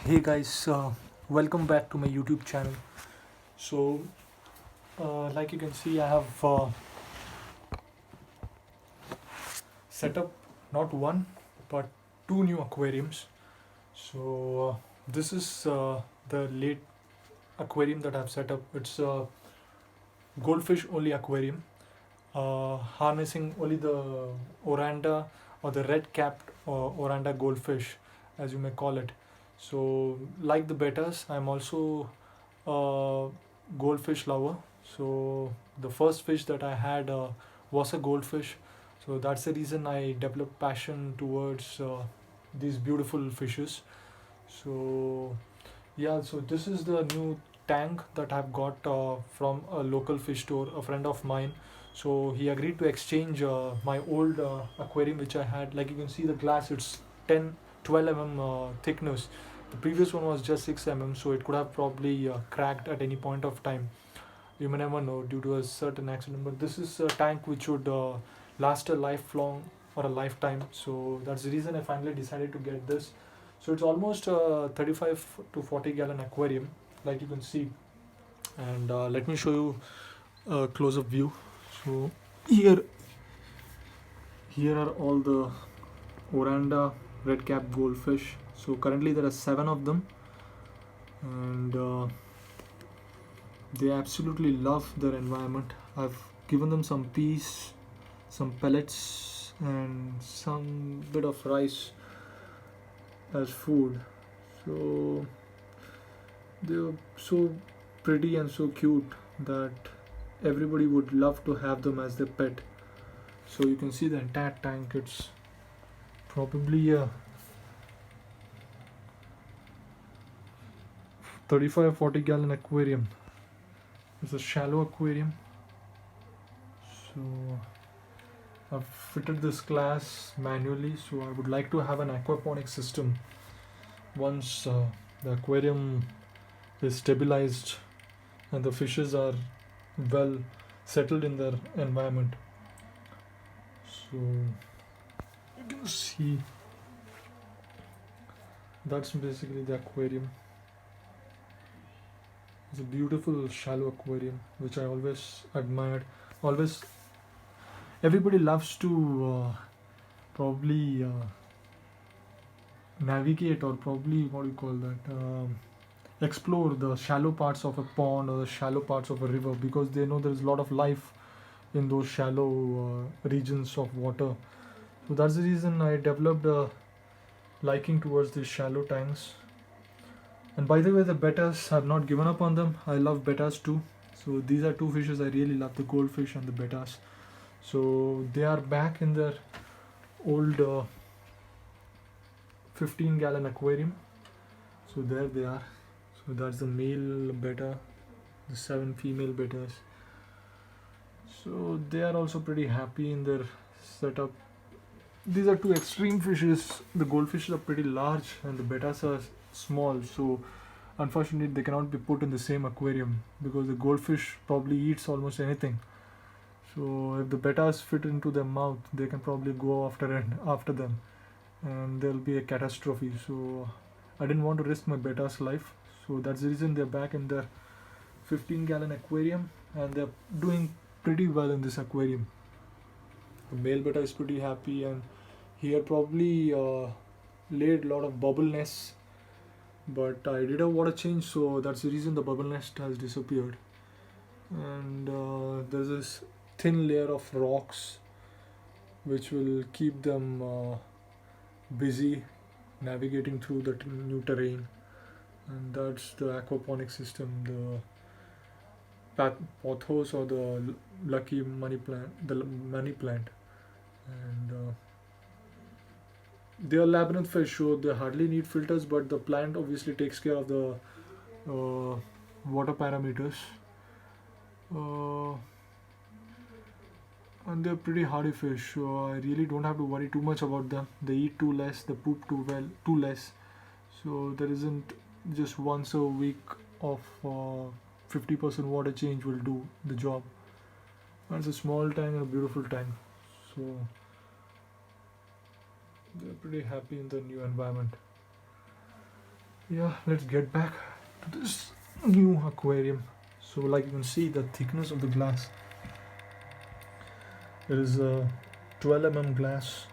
Hey guys, welcome back to my YouTube channel. So, like you can see, I have set up not one but two new aquariums. So, this is the late aquarium that I've set up. It's a goldfish only aquarium, harnessing only the oranda or the red capped oranda goldfish, as you may call it. So, like the bettas, I'm also a goldfish lover. So the first fish that I had was a goldfish. So that's the reason I developed passion towards these beautiful fishes. So yeah, so this is the new tank that I've got from a local fish store, a friend of mine. So he agreed to exchange my old aquarium which I had. Like you can see the glass, it's 10, 12 mm thickness. The previous one was just 6 mm, so it could have probably cracked at any point of time. You may never know due to a certain accident. But this is a tank which would last a lifelong or a lifetime. So that's the reason I finally decided to get this. So it's almost a 35 to 40 gallon aquarium, like you can see. And let me show you a close up view. So here, here are all the Oranda red cap goldfish. So currently there are 7 of them, and they absolutely love their environment. I've given them some peas, some pellets, and some bit of rice as food. So they're so pretty and so cute that everybody would love to have them as their pet. So you can see the entire tank. It's probably a 35-40 gallon aquarium. It's a shallow aquarium. So I've fitted this glass manually. So I would like to have an aquaponic system once the aquarium is stabilized and the fishes are well settled in their environment. So you can see that's basically the aquarium. It's a beautiful shallow aquarium which I always admired. Always, everybody loves to probably navigate, or probably what do you call that? Explore the shallow parts of a pond or the shallow parts of a river, because they know there's a lot of life in those shallow regions of water. So that's the reason I developed a liking towards these shallow tanks. And by the way, the bettas, I've not given up on them. I love bettas too. So these are two fishes I really love, the goldfish and the bettas. So they are back in their old 15 gallon aquarium. So there they are. So that's the male betta, the 7 female bettas. So they are also pretty happy in their setup. These are two extreme fishes. The goldfish are pretty large and the bettas are small. So unfortunately they cannot be put in the same aquarium because the goldfish probably eats almost anything. So if the bettas fit into their mouth, they can probably go after them, and there'll be a catastrophe. So I didn't want to risk my betta's life. So that's the reason they're back in their 15 gallon aquarium, and they're doing pretty well in this aquarium. The male betta is pretty happy, and he had probably laid a lot of bubble nests, but I did a water change, so that's the reason the bubble nest has disappeared. And there's this thin layer of rocks which will keep them busy navigating through the new terrain. And that's the aquaponic system, the pothos, or the lucky money plant, the money plant. And they are labyrinth fish, so they hardly need filters, but the plant obviously takes care of the water parameters. uh, and they're pretty hardy fish, so I really don't have to worry too much about them. They eat too less, they poop too less. So there isn't just once a week of 50% water change will do the job. And it's a small tank and a beautiful tank. So they're pretty happy in the new environment. Yeah, let's get back to this new aquarium. So like you can see the thickness of the glass. It is a 12 glass.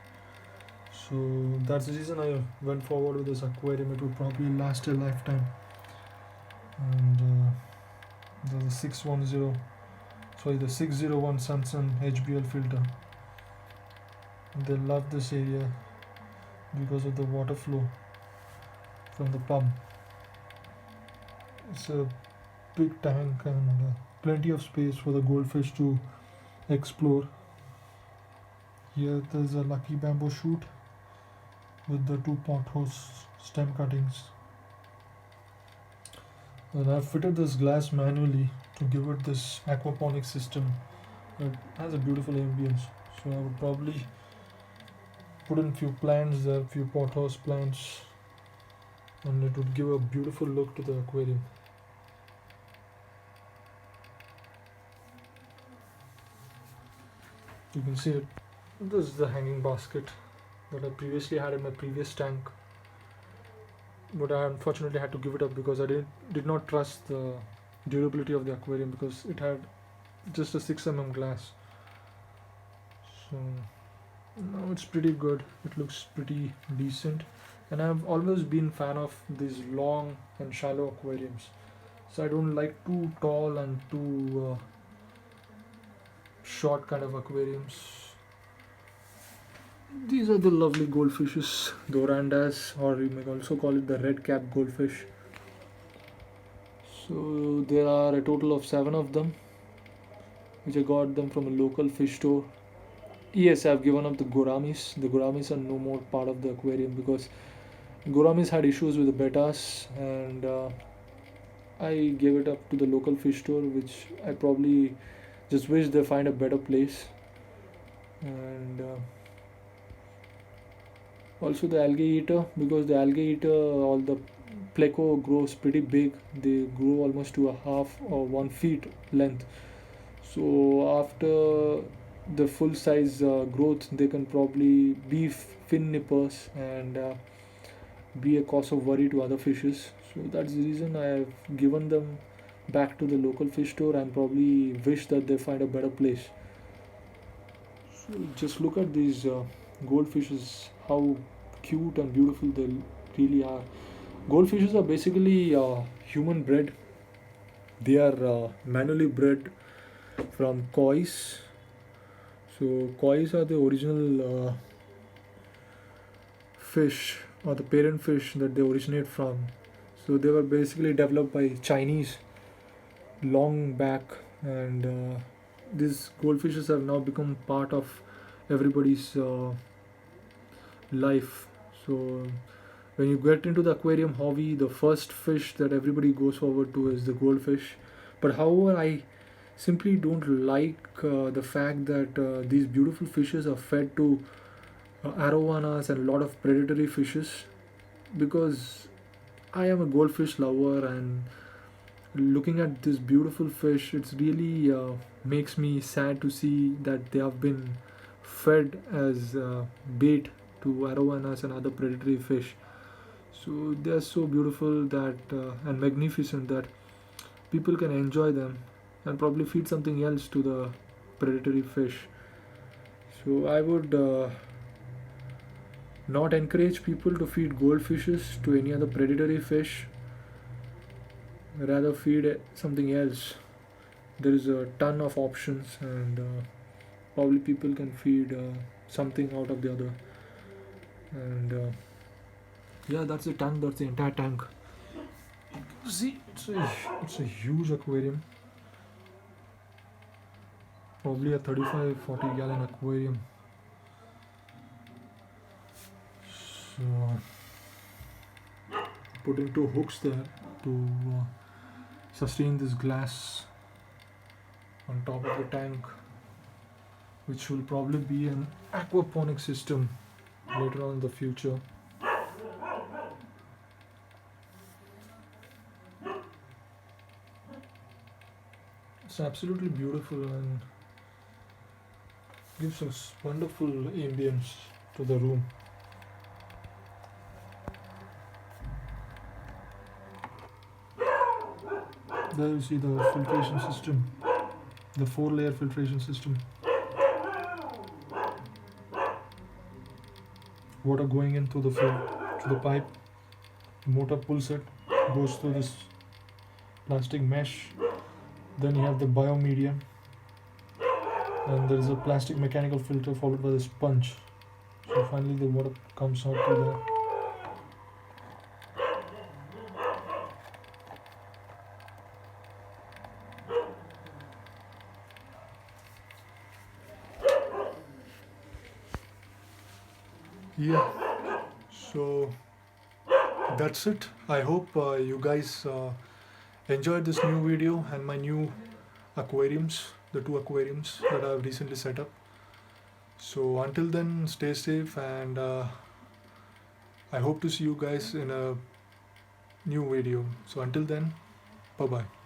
So that's the reason I went forward with this aquarium. It would probably last a lifetime. And there's a 610, sorry, the 601 Sunsun HBL filter. They love this area because of the water flow from the pump. It's a big tank and plenty of space for the goldfish to explore. Here there's a lucky bamboo shoot with the two pothose stem cuttings. And I've fitted this glass manually to give it this aquaponic system. It has a beautiful ambience. So I would probably put in few plants there, few pothose plants, and it would give a beautiful look to the aquarium. You can see it. This is the hanging basket that I previously had in my previous tank, but I unfortunately had to give it up because I did not trust the durability of the aquarium because it had just a 6 glass. So now it's pretty good. It looks pretty decent, and I've always been fan of these long and shallow aquariums. So I don't like too tall and too short kind of aquariums. These are the lovely goldfishes, the orandas, or you may also call it the red cap goldfish. So there are a total of 7 of them, which I got them from a local fish store. Yes, I've given up the gouramis. The gouramis are no more part of the aquarium because gouramis had issues with the bettas, and I gave it up to the local fish store, which I probably just wish they find a better place. And also the algae eater, because the algae eater, all the pleco grows pretty big. They grow almost to a half or 1 feet length. So after the full size growth, they can probably be fin nippers and be a cause of worry to other fishes. So that's the reason I have given them back to the local fish store and probably wish that they find a better place. So just look at these goldfishes, how cute and beautiful they really are. Goldfishes are basically human bred. They are manually bred from kois. So kois are the original fish or the parent fish that they originate from. So they were basically developed by Chinese long back, and these goldfishes have now become part of everybody's life. So when you get into the aquarium hobby, the first fish that everybody goes forward to is the goldfish. But however, I simply don't like the fact that these beautiful fishes are fed to arowanas and a lot of predatory fishes, because I am a goldfish lover, and looking at this beautiful fish, it's really makes me sad to see that they have been fed as bait to arowanas and other predatory fish. So they are so beautiful that and magnificent that people can enjoy them and probably feed something else to the predatory fish. So I would not encourage people to feed goldfishes to any other predatory fish. Rather feed something else. There is a ton of options, and probably people can feed something out of the other. And yeah, that's the tank. That's the entire tank. See, it's a huge aquarium. Probably a 35-40 gallon aquarium. So putting 2 hooks there to sustain this glass on top of the tank, which will probably be an aquaponic system later on in the future. It's absolutely beautiful and gives us wonderful ambience to the room. There you see the filtration system, the 4-layer filtration system. Water going into to the pipe. The motor pulls it, goes through this plastic mesh. Then you have the biomedium, and there is a plastic mechanical filter followed by the sponge. So finally the water comes out to the yeah. So that's it. I hope you guys enjoyed this new video and my new aquariums, the 2 aquariums that I've recently set up. So until then, stay safe, and I hope to see you guys in a new video. So until then, bye bye.